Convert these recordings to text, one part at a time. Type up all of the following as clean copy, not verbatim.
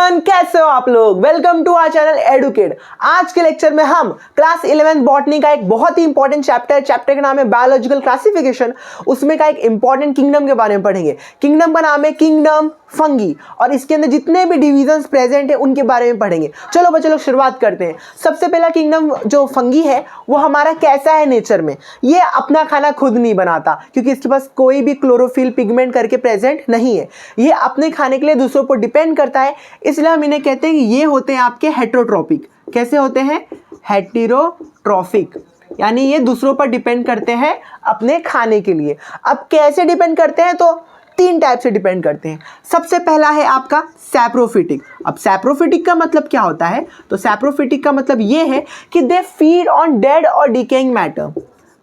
Everyone, कैसे हो आप लोग। Welcome to our channel Educate. आज के लेक्चर में हम क्लास 11 बॉटनी का एक बहुत ही इंपॉर्टेंट चैप्टर का नाम है बायोलॉजिकल क्लासिफिकेशन। उसमें का एक इंपॉर्टेंट किंगडम के बारे में पढ़ेंगे। किंगडम का नाम है किंगडम फंगी और इसके अंदर जितने भी डिविजन्स प्रेजेंट है उनके बारे में पढ़ेंगे। चलो बच्चों लोग शुरुआत करते हैं। सबसे पहला किंगडम जो फंगी है वो हमारा कैसा है नेचर में। ये अपना खाना खुद नहीं बनाता क्योंकि इसके पास कोई भी क्लोरोफिल पिगमेंट करके प्रेजेंट नहीं है। ये अपने खाने के लिए दूसरों पर डिपेंड करता है, इसलिए हम इन्हें कहते हैं कि ये होते हैं आपके हेटेरोट्रॉपिक। कैसे होते हैं? हेटेरोट्रॉफिक, यानी ये दूसरों पर डिपेंड करते हैं अपने खाने के लिए। अब कैसे डिपेंड करते हैं? तो तीन टाइप से डिपेंड करते हैं। सबसे पहला है आपका सैप्रोफिटिक। अब सैप्रोफिटिक का मतलब क्या होता है? तो सैप्रोफिटिक का मतलब ये है कि दे फीड ऑन डेड और decaying matter.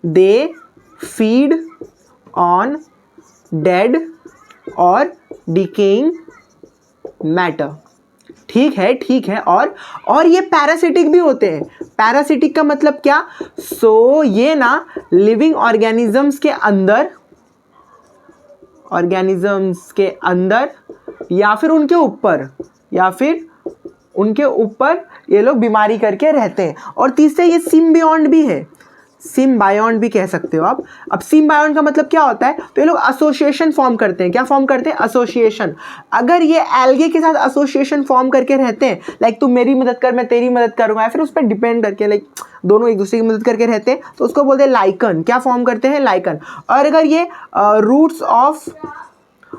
They feed on dead और डिकेइंग मैटर। ठीक है। और ये पैरासिटिक भी होते हैं। पैरासिटिक का मतलब क्या? ये ना लिविंग ऑर्गेनिजम्स के अंदर या फिर उनके ऊपर ये लोग बीमारी करके रहते हैं। और तीसरे ये सिम्बियोंट भी है। सिम्बायोंट भी कह सकते हो आप। अब सिम्बायोंट का मतलब क्या होता है? तो ये लोग एसोसिएशन फॉर्म करते हैं। क्या फॉर्म करते हैं? एसोसिएशन। अगर ये एल्गे के साथ एसोसिएशन फॉर्म करके रहते हैं, लाइक तू मेरी मदद कर मैं तेरी मदद करूंगा, या फिर उस पर डिपेंड करके लाइक दोनों एक दूसरे की मदद करके रहते हैं, तो उसको बोलते हैं लाइकन। क्या फॉर्म करते हैं? लाइकन। और अगर ये रूट्स ऑफ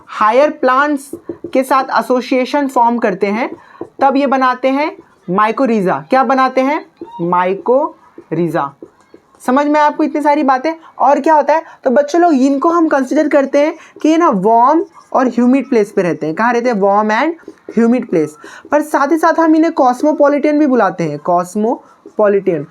हायर प्लांट्स के साथ एसोसिएशन फॉर्म करते हैं तब ये बनाते हैं माइकोरिजा। क्या बनाते हैं? माइकोरिजा। समझ में आपको इतनी सारी बातें? और क्या होता है? तो बच्चों लोग इनको हम कंसिडर करते हैं कि ये ना वार्म और ह्यूमिड प्लेस पे रहते हैं। कहाँ रहते हैं? Warm and humid place. पर साथ ही साथ हम इन्हें कॉस्मोपॉलिटन भी बुलाते हैं। कॉस्मोपॉलिटन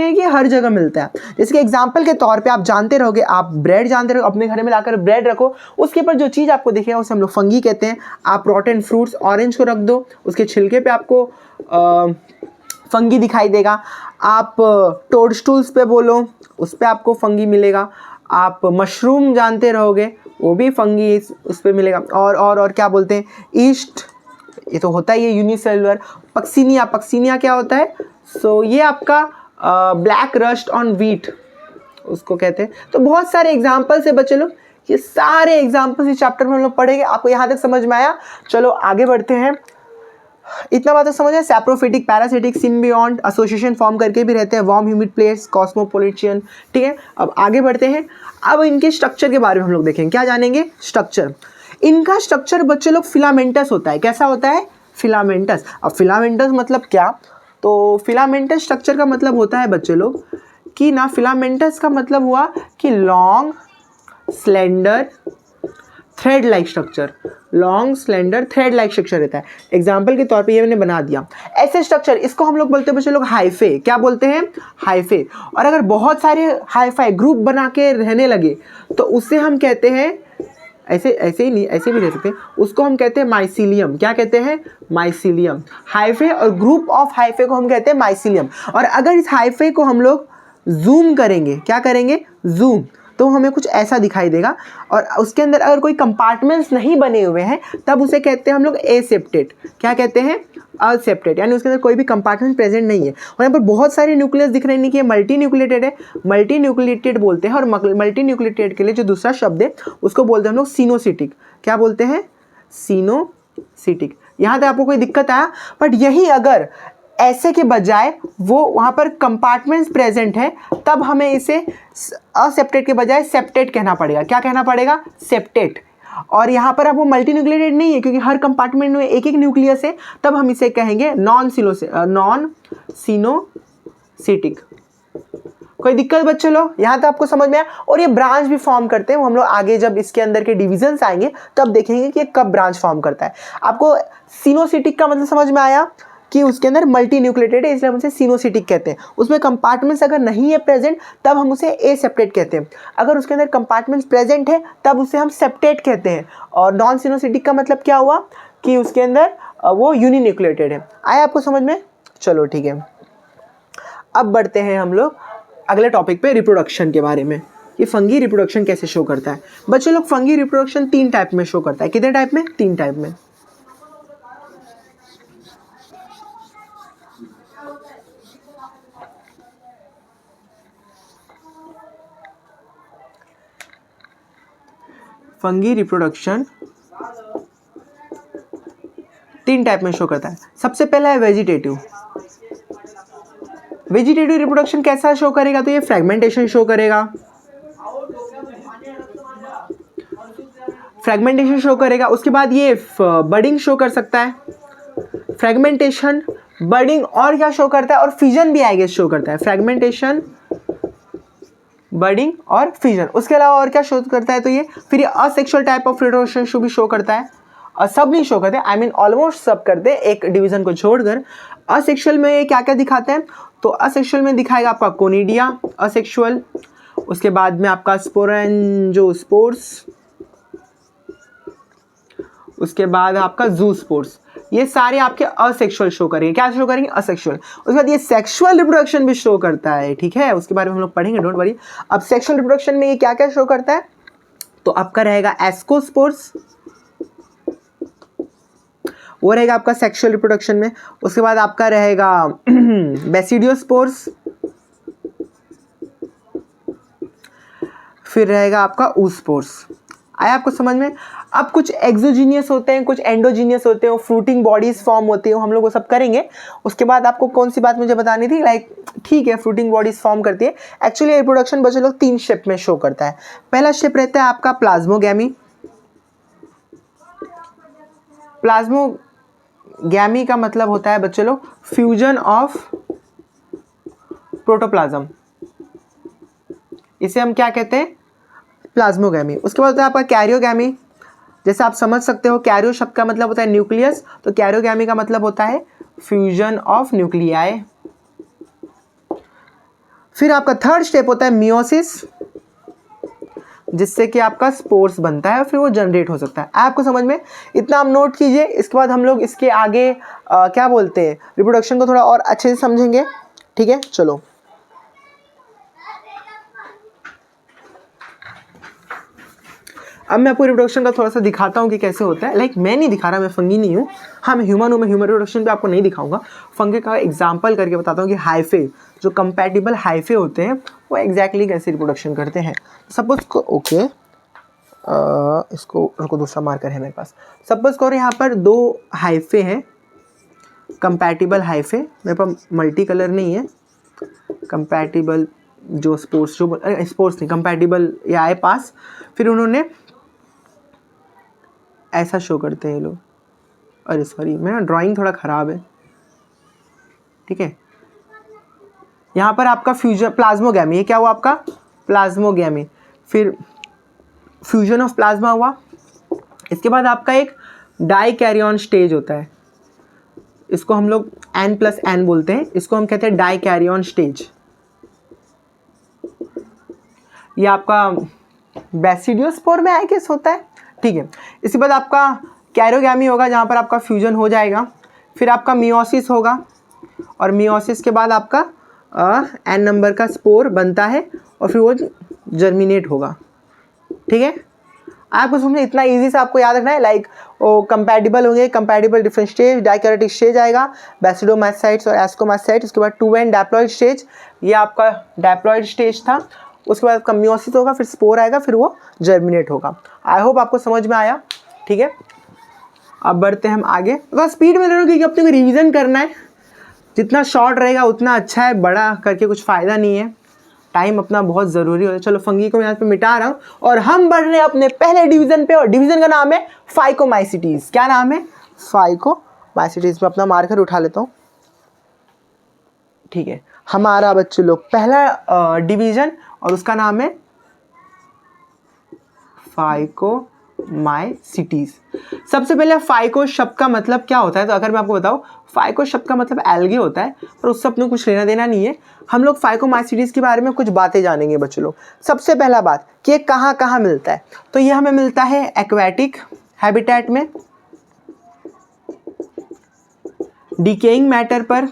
है कि हर जगह मिलता है। जैसे कि एग्जांपल के तौर पे आप जानते रहोगे, आप ब्रेड जानते रहो, अपने घर में लाकर ब्रेड रखो, उसके ऊपर जो चीज़ आपको दिखेगा उसे हम लोग फंगी कहते हैं। आप रॉटन फ्रूट्स ऑरेंज को रख दो, उसके छिलके पे आपको फंगी दिखाई देगा। आप टोडस्टूल्स पे बोलो, उस पे आपको फंगी मिलेगा। आप मशरूम जानते रहोगे, वो भी फंगी उस पे मिलेगा। और क्या बोलते हैं? ईस्ट, ये तो होता ही है यूनिसेलुलर। पक्सीनिया क्या होता है? ये आपका ब्लैक रस्ट ऑन व्हीट उसको कहते हैं। तो बहुत सारे एग्जाम्पल्स है बच्चे लोग, ये सारे एग्जाम्पल्स इस चैप्टर में हम लोग पढ़ेंगे। आपको यहाँ तक समझ में आया? चलो आगे बढ़ते हैं। इतना बात तो समझ है। सैप्रोफिटिक, पैरासिटिक, सिम्बियोंट, एसोसिएशन फॉर्म करके भी रहते हैं, वार्म ह्यूमिड प्लेस, कॉस्मोपॉलिटन। ठीक है, अब आगे बढ़ते हैं। अब इनके स्ट्रक्चर के बारे में हम लोग देखेंगे। क्या जानेंगे? स्ट्रक्चर। इनका स्ट्रक्चर बच्चे लोग फिलामेंटस होता है। कैसा होता है? फिलामेंटस। अब फिलामेंटस मतलब क्या? तो फिलामेंटस स्ट्रक्चर का मतलब होता है बच्चे लोग कि ना, फिलामेंटस का मतलब हुआ कि long slender thread like structure. Long slender thread like structure रहता है। एग्जाम्पल के तौर पे ये मैंने बना दिया ऐसे स्ट्रक्चर, इसको हम लोग बोलते हैं बच्चे लोग हाइफे। क्या बोलते हैं? हाइफे। और अगर बहुत सारे हाइफाई ग्रुप बना के रहने लगे तो उससे हम कहते हैं, ऐसे भी रह सकते हैं, उसको हम कहते हैं माइसीलियम। क्या कहते हैं? माइसीलियम। हाइफे और ग्रुप ऑफ हाइफे को हम कहते हैं माइसीलियम। और अगर इस हाइफे को हम लोग जूम करेंगे, क्या करेंगे? जूम, तो हमें कुछ ऐसा दिखाई देगा। और उसके अंदर अगर कोई कंपार्टमेंट्स नहीं बने हुए हैं तब उसे कहते हैं हम लोग एसेप्टेट। क्या कहते हैं? असेप्टेट, यानी उसके अंदर कोई भी कंपार्टमेंट प्रेजेंट नहीं है। और यहाँ पर बहुत सारे न्यूक्लियस दिख रहे हैं कि ये मल्टी न्यूक्लिएटेड है। मल्टी न्यूक्लिएटेड बोलते हैं। और मल्टी न्यूक्लिएटेड के लिए जो दूसरा शब्द है उसको बोलते हैं हम लोग सिनोसिटिक। क्या बोलते हैं? सिनोसिटिक। यहाँ तक आपको कोई दिक्कत आया? बट यही अगर ऐसे के बजाय वो वहाँ पर कंपार्टमेंट्स प्रेजेंट है तब हमें इसे असेप्टेट के बजाय सेप्टेट कहना पड़ेगा। क्या कहना पड़ेगा? सेप्टेट। और यहाँ पर अब वो मल्टी न्यूक्लिएटेड नहीं है क्योंकि हर कंपार्टमेंट में एक एक न्यूक्लियस है, तब हम इसे कहेंगे नॉन सिनोसिटिक। कोई दिक्कत बच्चे लोग? यहाँ तक आपको समझ में आया? और ये ब्रांच भी फॉर्म करते हैं, वो हम लोग आगे जब इसके अंदर के डिविजन्स आएंगे तब देखेंगे कि ये कब ब्रांच फॉर्म करता है। आपको सिनोसिटिक का मतलब समझ में आया कि उसके अंदर मल्टी न्यूक्लिएटेड है, इसलिए हम उसे सिनोसिटिक कहते हैं। उसमें कंपार्टमेंट्स अगर नहीं है प्रेजेंट तब हम उसे एसेप्टेट कहते हैं। अगर उसके अंदर कंपार्टमेंट्स प्रेजेंट है तब उसे हम सेप्टेट कहते हैं। और नॉन सिनोसिटिक का मतलब क्या हुआ कि उसके अंदर वो यूनिन्यूक्लिएटेड है। आया आपको समझ में? चलो ठीक है, अब बढ़ते हैं हम लोग अगले टॉपिक पे, रिप्रोडक्शन के बारे में कि फंगी रिप्रोडक्शन कैसे शो करता है। बच्चे लोग फंगी रिप्रोडक्शन 3 टाइप में शो करता है। कितने टाइप में? 3 टाइप में। फंगी रिप्रोडक्शन 3 टाइप में शो करता है। सबसे पहला है वेजिटेटिव। वेजिटेटिव रिप्रोडक्शन कैसा शो करेगा, तो ये फ्रेगमेंटेशन शो करेगा, फ्रेगमेंटेशन शो करेगा। उसके बाद ये बडिंग शो कर सकता है, फ्रेगमेंटेशन, बडिंग, और क्या शो करता है, और फिजन भी आई गेस शो करता है। फ्रेगमेंटेशन, बडिंग और फिजन। उसके अलावा और क्या शो करता है, तो ये फिर ये asexual type of reproduction show भी शो करता है। और सब नहीं शो करते, आई मीन ऑलमोस्ट सब करते हैं, एक डिवीजन को छोड़कर। असेक्सुअल में ये क्या क्या दिखाते हैं, तो असेक्सुअल में दिखाएगा आपका कोनिडिया असेक्सुअल, उसके बाद में आपका स्पोरेंजोस्पोर्स, उसके बाद आपका जूस्पोर्स। ये सारे आपके असेक्सुअल शो करेंगे। क्या शो करेंगे, असेक्सुअल। उसके बाद ये सेक्सुअल रिप्रोडक्शन भी शो करता है, ठीक है, उसके बारे में हम लोग पढ़ेंगे, डोंट वरी। अब सेक्सुअल रिप्रोडक्शन में ये क्या क्या शो करता है, तो आपका रहेगा एस्कोस्पोर्स, वो रहेगा आपका सेक्सुअल रिप्रोडक्शन में। उसके बाद आपका रहेगा बेसिडियोस्पोर्स, फिर रहेगा आपका ऊस्पोर्स। आया आपको समझ में। अब कुछ एक्सोजीनियस होते हैं, कुछ एंडोजीनियस होते हैं, फ्रूटिंग बॉडीज फॉर्म होती है, हम लोग वो सब करेंगे। उसके बाद आपको कौन सी बात मुझे बतानी थी, लाइक ठीक है, फ्रूटिंग बॉडीज फॉर्म करती है। एक्चुअली रिप्रोडक्शन बच्चे लोग 3 शेप में शो करता है। पहला शेप रहता है आपका प्लाज्मोगैमी। प्लाज्मोगैमी का मतलब होता है बच्चे लोग फ्यूजन ऑफ प्रोटोप्लाज्म, इसे हम क्या कहते हैं, प्लाज्मोगैमी। उसके बाद होता है आपका कैरियोगैमी। जैसे आप समझ सकते हो, कैरियो शब्द का मतलब होता है न्यूक्लियस, तो कैरियोगैमी का मतलब होता है फ्यूजन ऑफ न्यूक्लियाई। फिर आपका थर्ड स्टेप होता है मियोसिस, जिससे कि आपका स्पोर्स बनता है, फिर वो जनरेट हो सकता है। आपको समझ में, इतना आप नोट कीजिए। इसके बाद हम लोग इसके आगे क्या बोलते हैं, रिप्रोडक्शन को थोड़ा और अच्छे से समझेंगे, ठीक है। चलो अब मैं आपको रिप्रोडक्शन का थोड़ा सा दिखाता हूँ कि कैसे होता है। लाइक मैं नहीं दिखा रहा, मैं फंगी नहीं हूँ, हाँ मैं ह्यूमन हूँ, मैं ह्यूमन रिप्रोडक्शन पे आपको नहीं दिखाऊंगा। फंगी का एग्जांपल करके बताता हूँ कि हाइफे, जो कंपैटिबल हाइफे होते हैं, वो एग्जैक्टली कैसे रिप्रोडक्शन करते हैं। सपोज को ओके, इसको रुको, दूसरा मार्कर है मेरे पास। सपोज करो यहाँ पर 2 हाइफे हैं, कंपैटिबल हाइफे, मेरे पास मल्टी कलर नहीं है। कंपैटिबल जो स्पोर्ट्स, जो स्पोर्ट्स नहीं, कंपैटिबल ये आए पास, फिर उन्होंने ऐसा शो करते हैं ये लोग। अरे सॉरी, मेरा ड्राइंग थोड़ा ख़राब है, ठीक है। यहाँ पर आपका फ्यूजन प्लाज्मोगैमी, ये क्या हुआ आपका प्लाज्मोगैमी, फिर फ्यूजन ऑफ प्लाज्मा हुआ। इसके बाद आपका एक डाइकैरियन स्टेज होता है, इसको हम लोग N+N बोलते हैं, इसको हम कहते हैं डाइकैरियन स्टेज। ये आपका बेसिडियोस्पोर में आई गेस होता है, ठीक है। इसके बाद आपका कैरियोगैमी होगा, जहाँ पर आपका फ्यूजन हो जाएगा। फिर आपका मियोसिस होगा, और मियोसिस के बाद आपका N नंबर का स्पोर बनता है, और फिर वो जर्मिनेट होगा, ठीक है। आपको समझे, इतना इजी से आपको याद रखना है। लाइक वो कंपैटिबल होंगे, compatible different stage, dikaryotic stage आएगा, बेसिडोमास्टाइड्स और एस्कोमास्टाइड्स। उसके बाद 2N डैप्लॉइड स्टेज, ये आपका डैप्लॉइड स्टेज था। उसके बाद आपका मियोसिस होगा, फिर स्पोर आएगा, फिर वो जर्मिनेट होगा। आई होप आपको समझ में आया, ठीक है। अब बढ़ते हैं हम आगे। बस स्पीड में ले लो, क्योंकि अपने को रिवीजन करना है। जितना शॉर्ट रहेगा उतना अच्छा है, बड़ा करके कुछ फ़ायदा नहीं है, टाइम अपना बहुत ज़रूरी होता है। चलो फंगी को मैं यहाँ पे मिटा रहा हूँ, और हम बढ़ रहे हैं अपने पहले डिवीज़न पे, और डिवीज़न का नाम है फाइकोमाइसिटीज़। क्या नाम है, फाइकोमाइसिटीज़। मैं अपना मार्कर उठा लेता हूँ, ठीक है। हमारा बच्चे लोग पहला डिवीज़न, और उसका नाम है फाइकोमाइसिटीज़। सबसे पहले फाइको शब्द का मतलब क्या होता है, तो अगर मैं आपको बताऊं, फाइको शब्द का मतलब एल्गे होता है, पर उससे अपने कुछ लेना देना नहीं है। हम लोग फाइकोमाइसिटीज़ के बारे में कुछ बातें जानेंगे बच्चों लोग। सबसे पहला बात कि ये कहाँ कहाँ मिलता है, तो ये हमें मिलता है एक्वेटिक हैबिटेट में, डिकेइंग मैटर पर,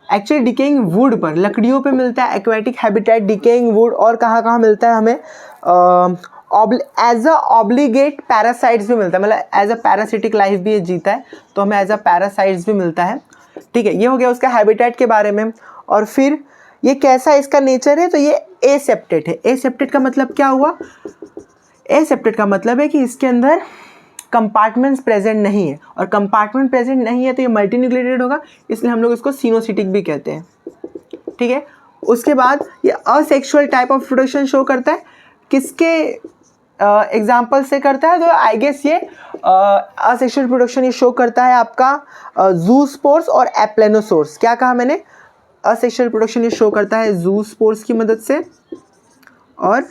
एक्चुअली डिकेइंग वुड पर, लकड़ियों पे मिलता है एक्वेटिक हैबिटेट, डिकेइंग वुड। और कहाँ कहाँ मिलता है हमें, एज अ ऑब्लिगेट पैरासाइट्स भी मिलता है, मतलब एज अ पैरासिटिक लाइफ भी ये जीता है, तो हमें एज अ पैरासाइट्स भी मिलता है, ठीक है। ये हो गया उसका हैबिटेट के बारे में। और फिर ये कैसा इसका नेचर है, तो ये एसेप्टेट है। एसेप्टेट का मतलब क्या हुआ, एसेप्टेड का मतलब है कि इसके अंदर कंपार्टमेंट्स प्रेजेंट नहीं है, और कंपार्टमेंट प्रेजेंट नहीं है तो ये मल्टी न्यूक्लिएटेड होगा, इसलिए हम लोग इसको सिनोसिटिक भी कहते हैं। ठीक है, उसके बाद ये asexual type of reproduction show करता है, किसके एग्जाम्पल से करता है? तो आई गेस ये असेक्सुअल रिप्रोडक्शन ये शो करता है आपका ज़ूस्पोर्स और एप्लेनोसोर्स। क्या कहा मैंने? असेक्सुअल रिप्रोडक्शन ये शो करता है ज़ूस्पोर्स की मदद से और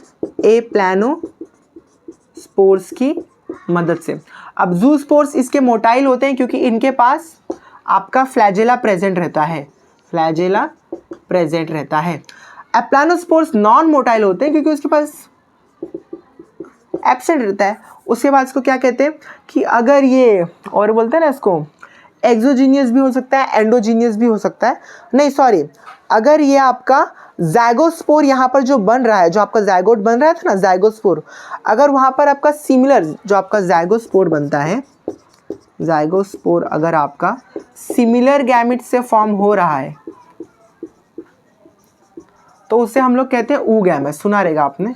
एप्लेनोस्पोर्स की मदद से। अब ज़ूस्पोर्स इसके मोटाइल होते हैं क्योंकि इनके पास आपका फ्लैजेला प्रेजेंट रहता है, फ्लैजेला प्रेजेंट रहता है। एप्लेनोस्पोर्स नॉन मोटाइल होते हैं क्योंकि उसके पास एब्सेंट रहता है। उसके बाद इसको क्या कहते हैं कि अगर ये, और बोलते हैं ना इसको, एक्सोजीनियस भी हो सकता है, एंडोजीनियस भी हो सकता है, नहीं सॉरी, अगर ये आपका ज़ाइगोस्पोर यहाँ पर जो बन रहा है, जो आपका ज़ाइगोट बन रहा था ना, ज़ाइगोस्पोर, अगर वहाँ पर आपका सिमिलर जो आपका ज़ाइगोस्पोर बनता है, ज़ाइगोस्पोर अगर आपका सिमिलर गैमेट से फॉर्म हो रहा है तो उसे हम लोग कहते हैं oogamous, सुना रहेगा आपने।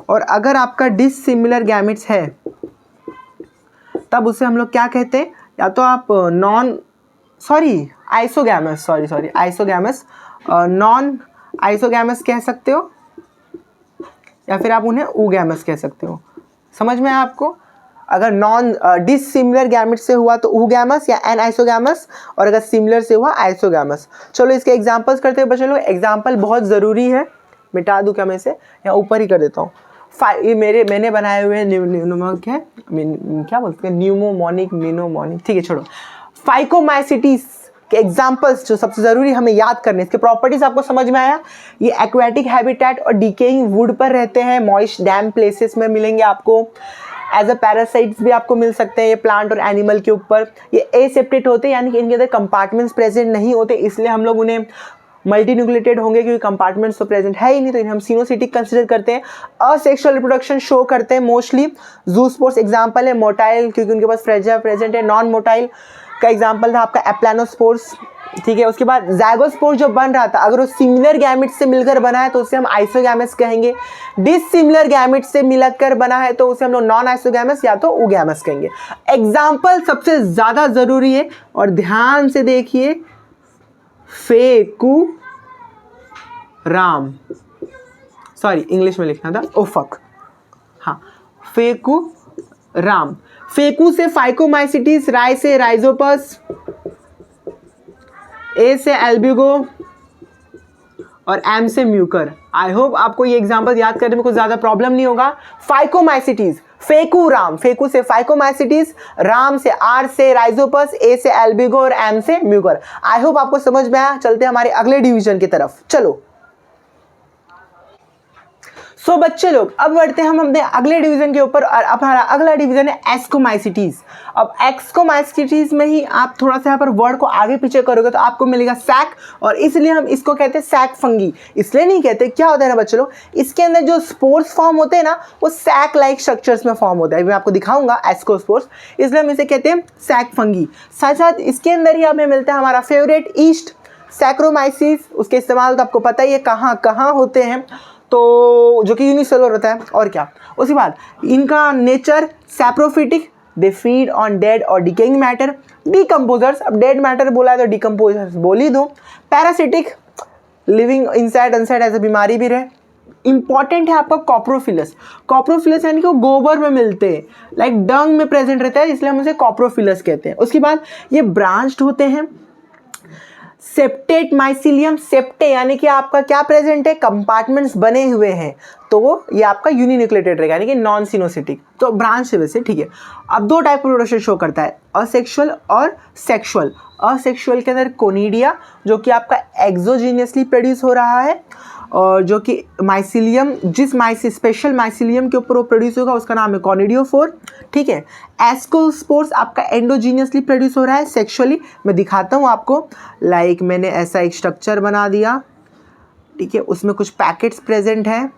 और अगर आपका डिसिमिलर गैमेट्स है तब उसे हम लोग क्या कहते हैं? या तो आप आइसोगैमस, नॉन आइसोगैमस कह सकते हो, या फिर आप उन्हें oogamous कह सकते हो। समझ में आया आपको? अगर नॉन डिसिमिलर गैमेट से हुआ तो oogamous या एनाइसोगैमस, और अगर सिमिलर से हुआ आइसोगैमस। चलो इसके एग्जांपल्स करते हैं बच्चों लोग। एग्जांपल बहुत ज़रूरी है, मिटा दूँ क्या मैं इसे, या ऊपर ही कर देता हूँ। ये मैंने बनाए हुए न्यूमोनिक है, क्या बोलते हैं, न्यूमोमोनिक, मिनोमोनिक, ठीक है छोड़ो। फाइकोमाइसिटीज के एग्जांपल्स जो सबसे ज़रूरी हमें याद करने, इसके प्रॉपर्टीज आपको समझ में आया? ये एक्वेटिक हैबिटेट और डिकेइंग वुड पर रहते हैं, मॉइस्ट डैम्प प्लेसेस में मिलेंगे आपको। एज अ पैरासाइट्स भी आपको मिल सकते हैं ये प्लांट और एनिमल के ऊपर। ये एसेप्टेड होते हैं, यानी कि इनके अंदर कंपार्टमेंट्स प्रेजेंट नहीं होते, इसलिए हम लोग उन्हें मल्टी न्यूक्लिएटेड होंगे क्योंकि कंपार्टमेंट्स तो प्रेजेंट है ही नहीं, तो इन्हें हम सिनोसिटिक कंसीडर करते हैं। असेक्सुअल रिप्रोडक्शन शो करते हैं मोस्टली। ज़ूस्पोर्स एग्जांपल है, मोटाइल क्योंकि उनके पास फ्लैजेला प्रेजेंट है। नॉन मोटाइल का एग्जांपल था आपका एप्लेनोस्पोर्स। ठीक है, उसके बाद ज़ाइगोस्पोर जो बन रहा था, अगर वो सिमिलर गैमेट से मिलकर बना है तो उसे हम आइसोगैमस कहेंगे। डिसिमिलर गैमेट से मिलकर बना है तो उसे हम लोग नॉन आइसोगैमस या तो oogamous कहेंगे। एग्जाम्पल सबसे ज़्यादा ज़रूरी है और ध्यान से देखिए, फेकू राम, सॉरी इंग्लिश में लिखना था, ओफक, हाँ, फेकू राम। फेकू से फाइकोमाइसिटीज, राय से राइजोपस, ए से एल्ब्यूगो और एम से म्यूकर। आई होप आपको ये एग्जांपल याद करने में कुछ ज़्यादा प्रॉब्लम नहीं होगा। फाइकोमाइसिटीज, फेकू राम, फेकू से फाइकोमाइसिटीज, राम से, आर से राइजोपस, ए से एल्ब्यूगो और एम से म्यूकर। आई होप आपको समझ में आया। चलते हैं हमारे अगले डिवीजन की तरफ, चलो। सो बच्चे लोग अब बढ़ते हैं हम अपने अगले डिवीजन के ऊपर, और अब हमारा अगला डिवीजन है एस्कोमाइसिटीज। अब एक्सकोमाइसिटीज में ही आप थोड़ा सा यहाँ पर वर्ड को आगे पीछे करोगे तो आपको मिलेगा सैक, और इसलिए हम इसको कहते हैं सैक फंगी। इसलिए नहीं कहते, क्या होता है ना बच्चे लोग, इसके अंदर जो स्पोर्स फॉर्म होते हैं ना वो सैक लाइक स्ट्रक्चर्स में फॉर्म होता है। मैं आपको दिखाऊंगा एस्कोस्पोर्स, इसलिए हम इसे कहते हैं सैक फंगी। साथ साथ इसके अंदर ही हमें मिलता है हमारा फेवरेट ईस्ट सैक्रोमाइसिस। उसके इस्तेमाल तो आपको पता ही है कहाँ कहाँ होते हैं, तो जो कि यूनिसेलुलर होता है, और क्या। उसके बाद इनका nature saprophytic, they feed on dead और डिकेइंग मैटर। डिकम्पोजर्स, अब डेड मैटर बोला है तो डिकम्पोजर्स बोल ही दो। पैरासिटिक, लिविंग इनसाइड अनसाइड, ऐसे बीमारी भी रहे। इंपॉर्टेंट है आपका कॉप्रोफिलस। कॉप्रोफिलस यानी कि वो गोबर में मिलते हैं, लाइक डंग में प्रेजेंट रहता है, इसलिए हम उसे कॉप्रोफिलस कहते हैं। उसके बाद ये ब्रांच्ड होते हैं। सेप्टेट माइसिलियम, सेप्टे यानी कि आपका क्या प्रेजेंट है, कंपार्टमेंट्स बने हुए हैं, तो ये आपका यूनिन्यूक्लिएटेड रहेगा, यानी कि नॉन सिनोसिटिक, तो ब्रांच से वैसे। ठीक है, अब दो टाइप का प्रोडक्शन शो करता है, असेक्सुअल और सेक्सुअल। असेक्सुअल के अंदर कोनिडिया जो कि आपका एक्सोजीनियसली प्रोड्यूस हो रहा है, और जो कि माइसिलियम, जिस स्पेशल माइसिलियम के ऊपर वो प्रोड्यूस होगा उसका नाम है कॉनिडियोफोर। ठीक है, एस्कोस्पोर्स आपका एंडोजीनियसली प्रोड्यूस हो रहा है सेक्सुअली। मैं दिखाता हूँ आपको, लाइक मैंने ऐसा एक स्ट्रक्चर बना दिया, ठीक है, उसमें कुछ पैकेट्स प्रेजेंट हैं।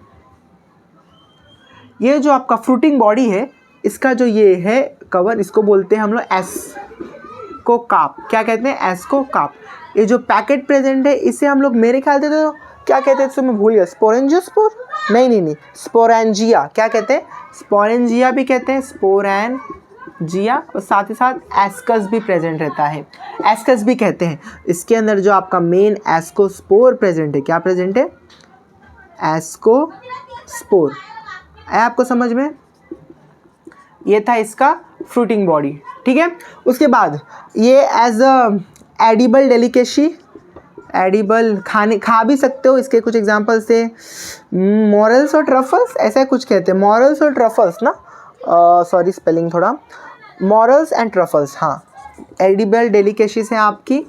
ये जो आपका फ्रूटिंग बॉडी है, इसका जो ये है कवर, इसको बोलते हैं हम लोग एस्कोकाप। क्या कहते हैं, एस्कोकाप। ये जो पैकेट प्रेजेंट है इसे हम लोग मेरे ख्याल से तो क्या कहते हैं, तो मैं भूल गया, स्पोरेंजियोस्पोर, नहीं, स्पोरेंजिया, क्या कहते हैं, स्पोरेंजिया भी कहते हैं, स्पोरेंजिया, और साथ ही साथ एस्कस भी प्रेजेंट रहता है, एस्कस भी कहते हैं। इसके अंदर जो आपका मेन एस्कोस्पोर प्रेजेंट है, क्या प्रेजेंट है, एस्कोस्पोर। है आपको समझ में? ये था इसका फ्रूटिंग बॉडी, ठीक है। उसके बाद ये as a edible delicacy, edible खा भी सकते हो। इसके कुछ एग्जांपल्स थे, मॉरल्स और ट्रफल्स, ऐसा कुछ कहते हैं, मॉरल्स और ट्रफल्स ना, सॉरी स्पेलिंग थोड़ा, मॉरल्स एंड ट्रफल्स, हाँ, एडिबल डेलिकेसीज हैं आपकी,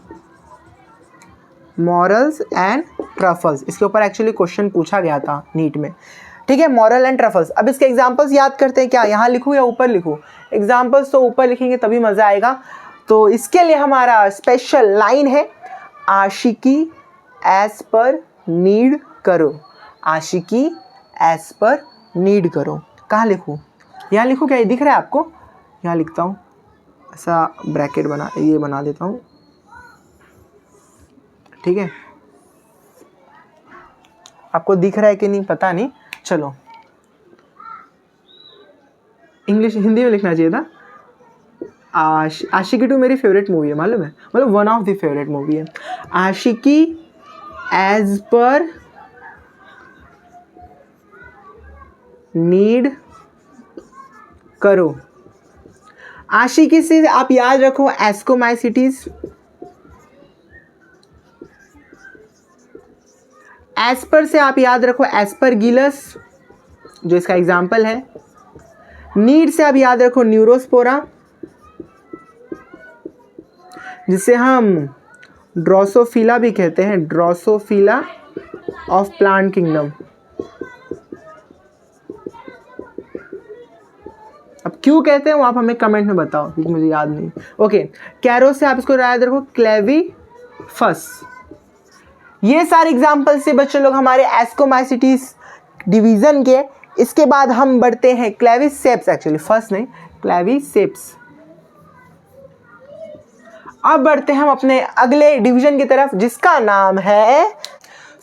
मॉरल्स एंड ट्रफल्स। इसके ऊपर एक्चुअली क्वेश्चन पूछा गया था नीट में, ठीक है, मॉरल एंड ट्रफल्स। अब इसके एग्जांपल्स याद करते हैं, क्या यहाँ लिखूँ या ऊपर लिखूँ? एग्जांपल्स तो ऊपर लिखेंगे तभी मज़ा आएगा। तो इसके लिए हमारा स्पेशल लाइन है, आशिकी एज पर नीड करो, आशिकी एज पर नीड करो। कहाँ लिखूँ? यहाँ लिखूँ क्या, ये दिख रहा है आपको? यहाँ लिखता हूँ, ऐसा ब्रैकेट बना, ये बना देता हूँ, ठीक है। आपको दिख रहा है कि नहीं पता नहीं, चलो इंग्लिश हिंदी में लिखना चाहिए था। आशिकी 2 मेरी फेवरेट मूवी है, मालूम है, मतलब one of the favourite movie है। आशिकी एज पर नीड करो। आशिकी से आप याद रखो एस्कोमाइसिटीज, एस्पर से आप याद रखो एस्परगिलस, जो इसका एग्जाम्पल है। नीड से आप याद रखो न्यूरोस्पोरा, जिसे हम ड्रोसोफिला भी कहते हैं, ड्रोसोफिला ऑफ प्लांट किंगडम। अब क्यों कहते हैं वो आप हमें कमेंट में बताओ, क्योंकि मुझे याद नहीं। ओके, कैरो से आप इसको याद रखो क्लेवीफस। ये सारे एग्जाम्पल से बच्चों लोग हमारे एस्कोमाइसिटीज डिवीजन के। इसके बाद हम बढ़ते हैं क्लेविसेप्स, एक्चुअली फर्स्ट नहीं, क्लेविसेप्स। अब बढ़ते हैं हम अपने अगले डिवीजन की तरफ, जिसका नाम है,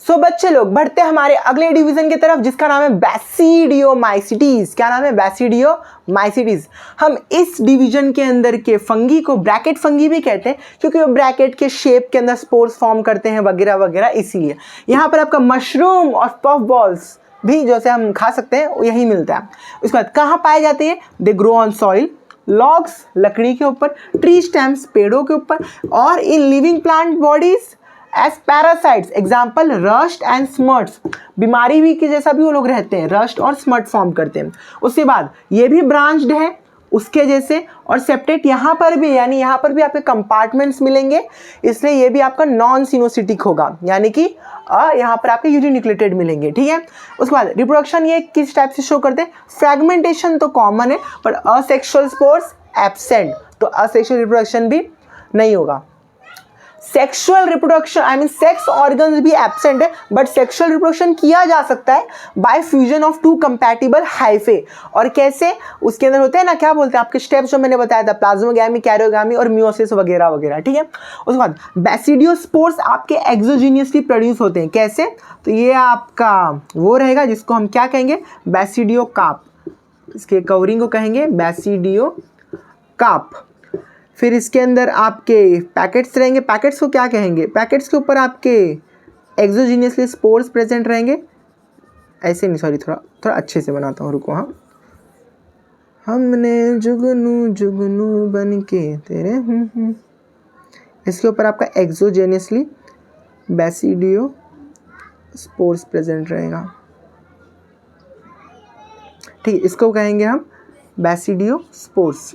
सो बच्चे लोग बढ़ते हैं हमारे अगले डिवीजन की तरफ, जिसका नाम है बैसिडियोमाइसिटीज। क्या नाम है? बैसिडियोमाइसिटीज। हम इस डिवीजन के अंदर के फंगी को ब्रैकेट फंगी भी कहते हैं, क्योंकि वो ब्रैकेट के शेप के अंदर स्पोर्स फॉर्म करते हैं वगैरह वगैरह, इसीलिए यहाँ पर आपका मशरूम और पफ बॉल्स भी जैसे हम खा सकते हैं वो यही मिलता है। उसके बाद कहाँ पाए जाते हैं? They grow on soil, logs लकड़ी के ऊपर, ट्री स्टेम्स पेड़ों के ऊपर, और in living plant bodies as parasites. Example rust and smuts, बीमारी भी के जैसा भी वो लोग रहते हैं, रस्ट और स्मर्ट फॉर्म करते हैं। उसके बाद ये भी ब्रांच्ड है उसके जैसे, और सेप्टेट यहाँ पर भी, यानी यहाँ पर भी आपके कंपार्टमेंट्स मिलेंगे, इसलिए ये भी आपका नॉन सिनोसिटिक होगा, यानी कि यहाँ पर आपके यूनिन्यूक्लियोटाइड मिलेंगे, ठीक है। उसके बाद रिप्रोडक्शन ये किस टाइप से शो करते हैं? फ्रेगमेंटेशन तो कॉमन है, पर असेक्सुअल स्पोर्स एब्सेंट, तो असेक्सुअल रिप्रोडक्शन भी नहीं होगा। Sexual reproduction, I mean sex organs भी एब्सेंट है, बट सेक्सुअल रिप्रोडक्शन किया जा सकता है bye fusion of 2 compatible hyphae. और कैसे? उसके अंदर होते हैं ना, क्या बोलते हैं आपके स्टेप्स जो मैंने बताया था, प्लाज्मोगैमी, कैरियोगैमी और मियोसिस वगैरह वगैरह, ठीक है। उसके बाद बैसिडियोस्पोर्स आपके एक्सोजीनियसली प्रोड्यूस होते हैं। कैसे? तो ये आपका वो रहेगा जिसको हम क्या कहेंगे? बैसिडियोकार्प। इसके कवरिंग को कहेंगे बैसिडियोकार्प। फिर इसके अंदर आपके पैकेट्स रहेंगे, पैकेट्स को क्या कहेंगे? पैकेट्स के ऊपर आपके एक्सोजीनियसली स्पोर्स प्रेजेंट रहेंगे। ऐसे नहीं, सॉरी, थोड़ा अच्छे से बनाता हूँ, रुको। हाँ, हमने जुगनू जुगनू बन के तेरे इसके ऊपर आपका एक्सोजीनियसली बैसिडियो स्पोर्स प्रेजेंट रहेगा, ठीक है। इसको कहेंगे हम बैसिडियो स्पोर्स।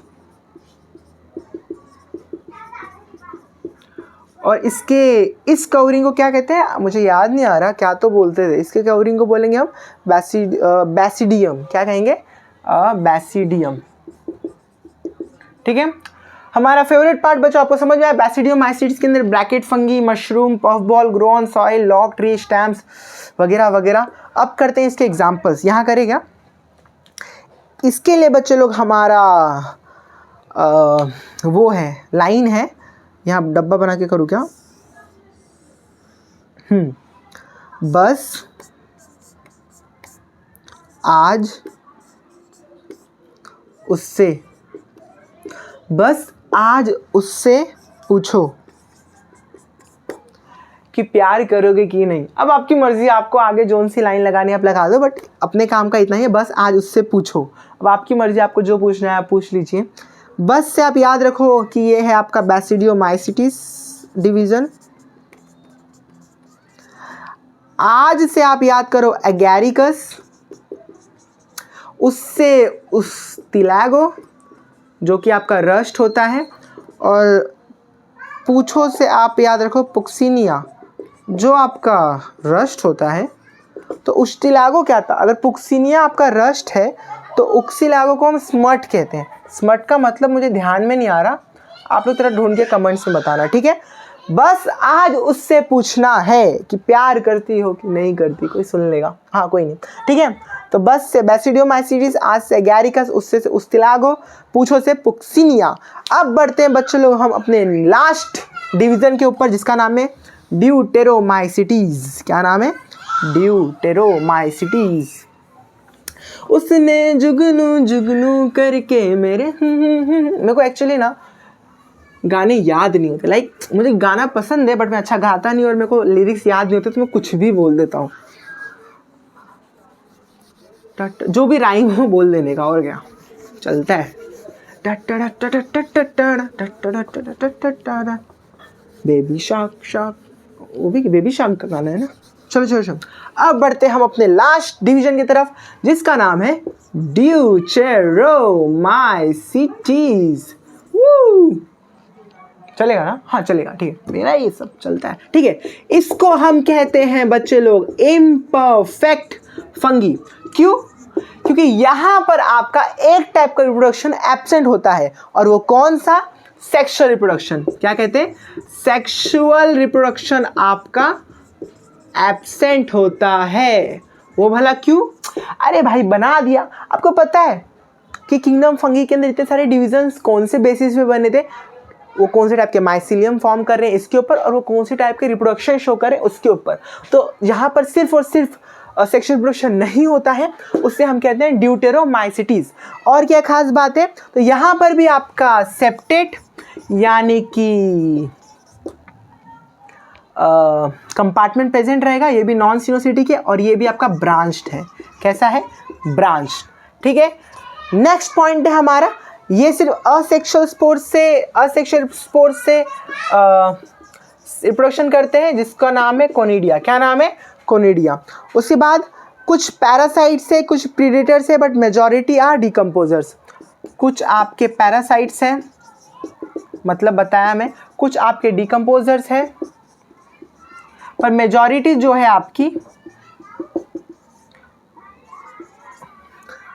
और इसके इस कवरिंग को क्या कहते हैं? मुझे याद नहीं आ रहा, क्या तो बोलते थे। इसके कवरिंग को बोलेंगे हम बैसिडियम। क्या कहेंगे? बैसिडियम, ठीक है। हमारा फेवरेट पार्ट बच्चों आपको समझ में आया? बैसिडियोमाइसिटीज के अंदर bracket fungi, mushroom, puff ball, grow on soil, log, tree stamps वगैरह वगैरह। अब करते हैं इसके एग्जाम्पल्स। यहाँ करेगा इसके लिए बच्चे लोग हमारा वो है, लाइन है, यहाँ डब्बा बना के करूँ क्या? बस आज उससे पूछो कि प्यार करोगे कि नहीं। अब आपकी मर्जी, आपको आगे जोन सी लाइन लगानी है आप लगा दो, बट अपने काम का इतना ही है, बस आज उससे पूछो। अब आपकी मर्जी, आपको जो पूछना है आप पूछ लीजिए। बस से आप याद रखो कि ये है आपका बैसिडियोमाइसीटीज डिवीज़न। आज से आप याद करो एगैरिकस, उससे उस्तिलागो जो कि आपका रस्ट होता है, और पूछो से आप याद रखो पुक्सिनिया जो आपका रस्ट होता है। तो उस्तिलागो क्या था, अगर पुक्सिनिया आपका रस्ट है तो उक्सिलागो को हम स्मट कहते हैं। स्मट का मतलब मुझे ध्यान में नहीं आ रहा, आप लोग तरह ढूंढ के कमेंट्स में बताना, ठीक है। बस आज उससे पूछना है कि प्यार करती हो कि नहीं करती, कोई सुन लेगा, हाँ कोई नहीं, ठीक है। तो बस से बैसिडियोमाइसीटीज, आज से एगैरिकस, उससे से उस्तिलागो, पूछो से पुक्सिनिया। अब बढ़ते हैं बच्चों लोग हम अपने लास्ट डिवीज़न के ऊपर जिसका नाम है ड्यूटेरोमाइसीटीज। क्या नाम है? ड्यूटेरोमाइसीटीज। उसने जुगनू जुगनू करके मेरे को एक्चुअली ना गाने याद नहीं होते, लाइक मुझे गाना पसंद है बट मैं अच्छा गाता नहीं और मेरे को लिरिक्स याद नहीं होते तो मैं कुछ भी बोल देता हूँ, जो भी राइम हो बोल देने का, और क्या चलता है। बेबी शार्क शार्क, वो भी बेबी शार्क का गाना है ना। चलो चलो चलो, अब बढ़ते हैं हम अपने लास्ट डिवीजन की तरफ जिसका नाम है ड्यूटेरोमाइसीटीज। चलेगा ना? हाँ चलेगा, ठीक है, मेरा ये सब चलता है, ठीक है। इसको हम कहते हैं बच्चे लोग इम्परफेक्ट फंगी। क्यों? क्योंकि यहाँ पर आपका एक टाइप का रिप्रोडक्शन एब्सेंट होता है, और वो कौन सा? Sexual reproduction. क्या कहते हैं? सेक्सुअल रिप्रोडक्शन आपका एब्सेंट होता है। वो भला क्यों? अरे भाई बना दिया। आपको पता है कि किंगडम फंगी के अंदर इतने सारे डिविजन्स कौन से बेसिस पे बने थे? वो कौन से टाइप के माइसिलियम फॉर्म कर रहे हैं इसके ऊपर, और वो कौन से टाइप के रिप्रोडक्शन शो कर रहे हैं उसके ऊपर। तो यहाँ पर सिर्फ और सिर्फ सेक्सुअल रिप्रोडक्शन नहीं होता है, उससे हम कहते हैं ड्यूटेरोमाइसीटीज। और क्या खास बात है? तो यहाँ पर भी आपका सेप्टेट यानी कि कंपार्टमेंट प्रेजेंट रहेगा, ये भी नॉन सिनोसिटिक है, और ये भी आपका ब्रांच्ड है। कैसा है? ब्रांच्ड, ठीक है। नेक्स्ट पॉइंट है हमारा, ये सिर्फ असेक्सुअल स्पोर्स से रिप्रोडक्शन करते हैं जिसका नाम है कोनिडिया। क्या नाम है? कोनिडिया। उसके बाद कुछ पैरासाइट्स से, कुछ प्रीडेटर्स है, बट मेजॉरिटी आर डिकम्पोजर्स। कुछ आपके पैरासाइट्स हैं, मतलब बताया मैं, कुछ आपके डिकम्पोजर्स हैं, पर मेजॉरिटी जो है आपकी,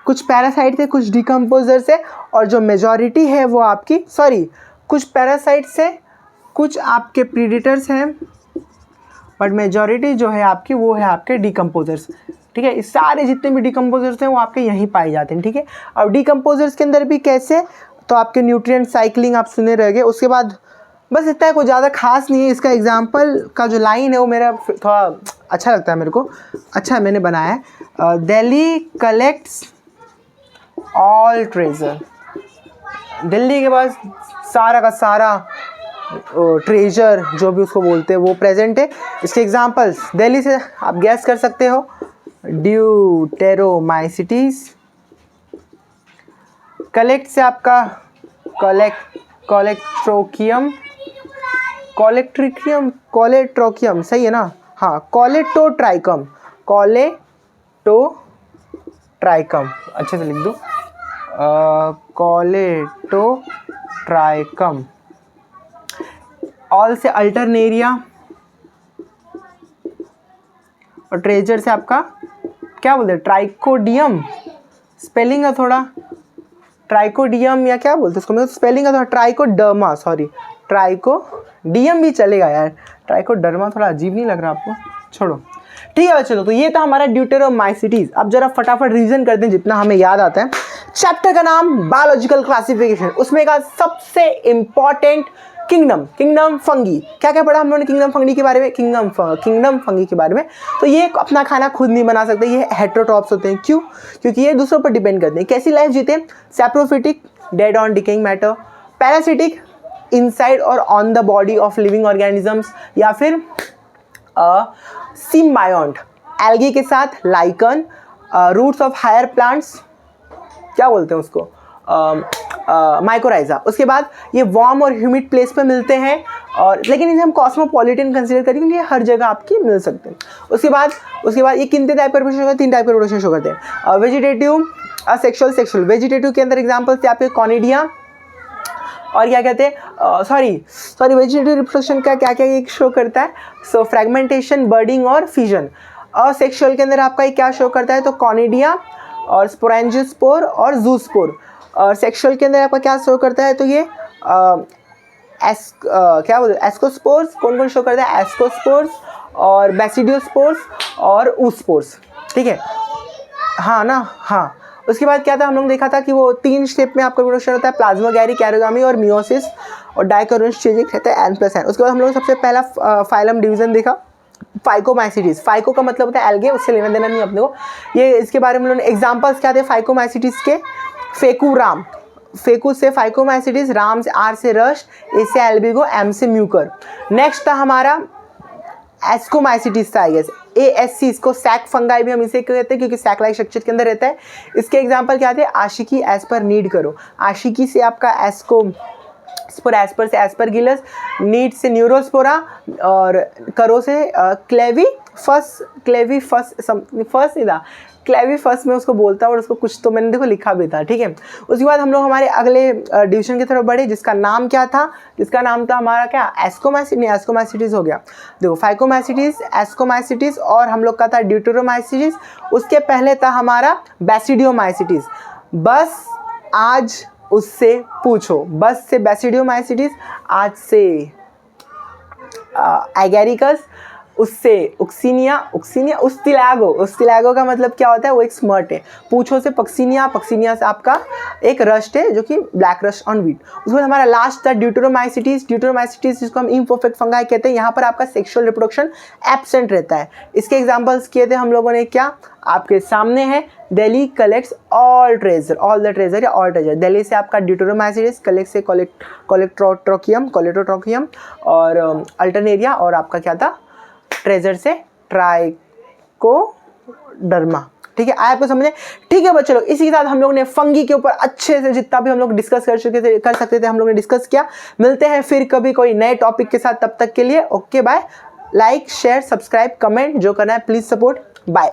कुछ पैरासाइट्स है, कुछ डिकम्पोजर्स है, और जो मेजॉरिटी है वो आपकी, कुछ पैरासाइट्स है, कुछ आपके प्रीडेटर्स हैं, बट मेजॉरिटी जो है आपकी वो है आपके डिकम्पोजर्स, ठीक है। इस सारे जितने भी डिकम्पोजर्स हैं वो आपके यहीं पाए जाते हैं, ठीक है। अब डिकम्पोजर्स के अंदर भी कैसे? तो आपके न्यूट्रिएंट साइक्लिंग आप सुने रहेंगे। उसके बाद बस इतना है, कोई ज़्यादा खास नहीं है। इसका एग्जाम्पल का जो लाइन है वो मेरा थोड़ा अच्छा लगता है, मेरे को अच्छा मैंने बनाया है। Delhi collects all treasure. Delhi के पास सारा का सारा ट्रेजर जो भी उसको बोलते हैं वो प्रेजेंट है। इसके एग्जांपल्स दिल्ली से आप गैस कर सकते हो, ड्यूटेरोमाइसीटीज। कलेक्ट से आपका कोलेट्रोकियम सही है ना? हाँ, कोलेटोट्राइकम अच्छे से लिख दो, कोलेटोट्राइकम। ऑल से अल्टरनेरिया, और ट्रेजर से आपका क्या बोलते हैं? ट्राइकोडियम। स्पेलिंग है थोड़ा, ट्राइकोडियम या क्या बोलते हैं उसको, मतलब स्पेलिंग है थोड़ा ट्राइकोडर्मा, ट्राइकोडियम भी चलेगा यार, ट्राइकोडर्मा थोड़ा अजीब नहीं लग रहा आपको? छोड़ो, ठीक है चलो। तो ये था हमारा ड्यूटेरोमाइसीटीज। अब जरा फटाफट रिवीजन करते हैं जितना हमें याद आता है। चैप्टर का नाम बायोलॉजिकल क्लासिफिकेशन, उसमें का सबसे इम्पॉर्टेंट किंगडम फंगी, क्या क्या पढ़ा हम लोगों ने किंगडम फंगी के बारे में, किंगडम फंगी के बारे में। तो ये अपना खाना खुद नहीं बना सकते, ये हेटेरोट्रॉप्स होते हैं। क्यों? क्योंकि ये दूसरों पर डिपेंड करते हैं। कैसी लाइफ जीते? Saprophytic, dead on decaying matter, parasitic, inside और on the body of living organisms, या फिर सिम्बायोंट, एल्गी के साथ, lichen, roots of higher plants, क्या बोलते हैं उसको, माइकोराइजा। उसके बाद ये वार्म और ह्यूमिड प्लेस पे मिलते हैं, और लेकिन इन्हें हम कॉस्मोपॉलिटन कंसीडर करें क्योंकि ये हर जगह आपकी मिल सकते हैं। उसके बाद ये कितने टाइप का रिप्रोडक्शन होता है? 3 टाइप का रिप्रोडक्शन शो करते हैं, वेजिटेटिव, असेक्सुअल, सेक्सुअल। वेजिटेटिव के अंदर एग्जाम्पल्स थे आपके कॉनिडिया, और क्या कहते हैं, सॉरी वेजिटेटिव रिप्रोडक्शन का क्या क्या ये शो करता है? सो फ्रेगमेंटेशन, बर्डिंग और फिजन। असेक्सुअल के अंदर आपका ये क्या शो करता है? तो कॉनिडिया और स्पोरेंजियोस्पोर और जूस्पोर। और सेक्सुअल के अंदर आपका क्या शो करता है? तो ये क्या बोलते हैं, एस्कोस्पोर्स। कौन कौन शो करता है? एस्कोस्पोर्स और बैसिडियोस्पोर्स और ऊस्पोर्स, ठीक है, हाँ ना, हाँ। उसके बाद क्या था, हम लोग देखा था कि वो 3 स्टेप में आपका रिप्रोडक्शन होता है, प्लाज्मा गैरी, कैरोगामी और मियोसिस, और डाइकोटोनस स्टेज रहता है N+N। उसके बाद हम लोग सबसे पहला फाइलम डिवीजन देखा, फाइकोमाइसीटीज। फाइको का मतलब होता है एल्गे, उससे लेना देना नहीं अपने को। ये इसके बारे में एग्जाम्पल्स क्या थे फाइकोमाइसीटीज के? फेकू, राम, फेकू से फाइकोमाइसीटीज, राम से, आर से रश, ए से एल्बिगो, एम से म्यूकर। नेक्स्ट था हमारा एस्कोमाइसीटीज था, आई गेस, ASC। इसको सैक फंगाई भी हम इसे कहते हैं क्योंकि सैक लाइक स्ट्रक्चर के अंदर रहता है। इसके एग्जाम्पल क्या थे? आशिकी, एज पर नीड करो, आशिकी से आपका एस्कोस्पोरा, एस्पर से एस्परगिलस, नीड से न्यूरोस्पोरा, और करो से क्लेवीफस में उसको बोलता है, और उसको कुछ तो मैंने देखो लिखा भी था, ठीक है। उसके बाद हम लोग हमारे अगले डिवीजन की तरफ बढ़े, जिसका नाम क्या था? जिसका नाम था हमारा क्या? एस्कोमाइसीटीज हो गया। देखो फाइकोमाइसीटीज, एस्कोमाइसीटीज, और हम लोग का था ड्यूटेरोमाइसीटीज। उसके पहले था हमारा बैसिडियोमाइसीटीज। बस आज उससे पूछो, बस से बैसिडियोमाइसीटीज, आज से एगेरिकस, उससे उक्सीनिया, उस्तिलागो का मतलब क्या होता है? वो एक स्मर्ट है। पूछो से पक्सीनिया, पक्सीनिया से आपका एक रस्ट है जो कि ब्लैक रस्ट ऑन वीट। उसके बाद हमारा लास्ट था ड्यूटेरोमाइसीटीज। जिसको हम इम्परफेक्ट फंगाई कहते हैं। यहाँ पर आपका सेक्सुअल रिप्रोडक्शन एब्सेंट रहता है। इसके एग्जाम्पल्स किए थे हम लोगों ने, क्या आपके सामने है? Delhi collects all the treasure या ऑल ट्रेजर। दिल्ली से आपका ड्यूटेरोमाइसीटीज, कलेक्ट से कोलेटोट्रोकियम और अल्टरनेरिया, और आपका क्या था? ट्रेजर से ट्राइकोडर्मा, ठीक है। आपको समझे? ठीक है बच्चों, इसी के साथ हम लोग ने फंगी के ऊपर अच्छे से जितना भी हम लोग डिस्कस कर सकते थे हम लोग ने डिस्कस किया। मिलते हैं फिर कभी कोई नए टॉपिक के साथ, तब तक के लिए okay bye. Like, share, subscribe, comment जो करना है प्लीज सपोर्ट। बाय।